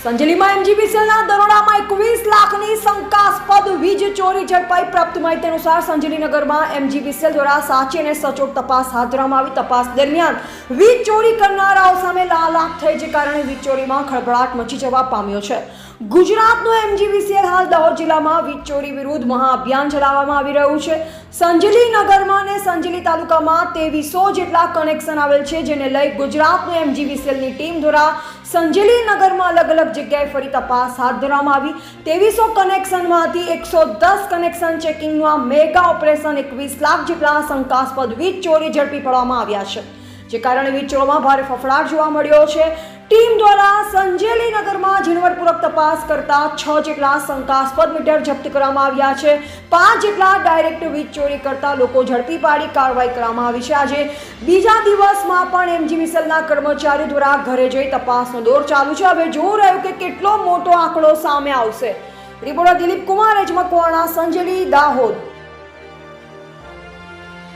સંજેલીમાં એમજીવીસીએલના દરોડામાં 21 લાખની શંકાસ્પદ વીજ ચોરી ઝડપાઈ. પ્રાપ્ત માહિતી અનુસાર સંજેલી નગરમાં એમજીવીસીએલ દ્વારા સાચી અને સચોટ તપાસ હાથ ધરવામાં આવી. તપાસ દરમિયાન વીજ ચોરી કરનારાઓ સામે લાલાક થઈ, જે કારણે વીજ ચોરીમાં ખળભળાટ મચી જવા પામ્યો છે. ગુજરાતનું એમજીવીસીએલ હાલ દાહોદ જિલ્લામાં વીજ ચોરી વિરુદ્ધ મહાઅભિયાન ચલાવવામાં આવી રહ્યું છે. સંજેલી નગરમાં અને સંજેલી તાલુકામાં 2300 જેટલા કનેક્શન આવેલ છે, જેને લઈ ગુજરાતનું એમજીવીસીએલની ટીમ દ્વારા સંજેલી નગરમાં અલગ અલગ જગ્યાએ ફરી તપાસ હાથ ધરવામાં આવી. 2300 કનેક્શનમાંથી 110 કનેક્શન ચેકિંગનું આ મેગા ઓપરેશન 21 લાખ જેટલા શંકાસ્પદ વીજ ચોરી ઝડપી પાડવામાં આવ્યા છે, જે કારણે વીજ ચોરોમાં ભારે ફફડાટ જોવા મળ્યો છે. ટીમ દ્વારા સંજેલી નગરમાં ઝીણવટપૂર્વક તપાસ કરતા 6 જેટલા શંકાસ્પદ મીટર જપ્ત કરવામાં આવ્યા છે. 5 જેટલા ડાયરેક્ટ વીજ ચોરી કરતા લોકો ઝડપી પાડી કાર્યવાહી કરવામાં આવી છે. આજે બીજા દિવસમાં પણ એમજીવીસીએલના કર્મચારીઓ દ્વારા ઘરે જઈ તપાસનો દોર ચાલુ છે. હવે જોવું રહ્યું કે કેટલો મોટો આંકડો સામે આવશે. રિપોર્ટર દિલીપ કુમાર, એજ મકવાણા, સંજેલી, દાહોદ.